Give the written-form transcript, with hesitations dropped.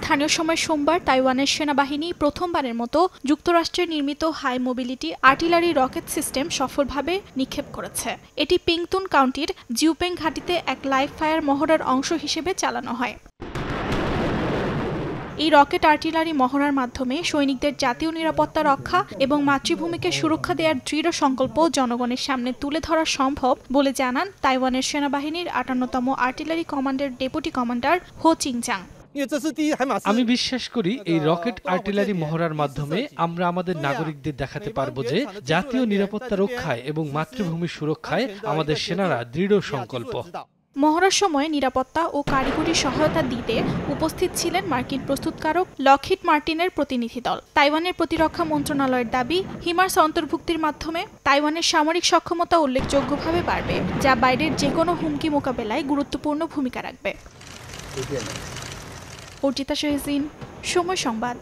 স্থানীয় সময় সোমবার তাইওয়ানের সেনাবাহিনী প্রথমবারের মতো যুক্তরাষ্ট্রের নির্মিত high mobility artillery rocket system সফলভাবে নিক্ষেপ করেছে। এটি পিংতুন কাউন্টির জিউপেং ঘাঁটিতে এক লাইভ ফায়ার মহড়ার অংশ হিসেবে চালানো হয়। এই রকেট আর্টিলারি মহড়ার মাধ্যমে সৈনিকদের জাতীয় নিরাপত্তা রক্ষা এবং মাতৃভূমিকে সুরক্ষা দেওয়ার দৃঢ় সংকল্প জনগণের সামনে তুলে ধরা সম্ভব বলে জানান তাইওয়ানের সেনাবাহিনীর 58তম আর্টিলারি কমান্ডের ডেপুটি কমান্ডার হো চিংচাং। আমি বিশ্বাস করি এই রকেট আর্টিলারি মহড়ার মাধ্যমে আমরা আমাদের নাগরিকদের দেখাতে পারব যে জাতীয় নিরাপত্তা রক্ষায় এবং মাতৃভূমি সুরক্ষায় আমাদের সেনারা দৃঢ় সংকল্প। মহড়ার সময় নিরাপত্তা ও কারিগরি সহায়তা দিতে উপস্থিত ছিলেন মার্কিন প্রস্তুতকারক লকহিড মার্টিনের প্রতিনিধি দল। তাইওয়ানের প্রতিরক্ষা মন্ত্রণালয়ের দাবি, হিমার্স অন্তর্ভুক্তির মাধ্যমে তাইওয়ানের সামরিক সক্ষমতা উল্লেখযোগ্যভাবে বাড়বে, যা বাইরের যেকোনো হুমকি মোকাবেলায় গুরুত্বপূর্ণ ভূমিকা রাখবে। অর্জিতা শহীন, সময় সংবাদ।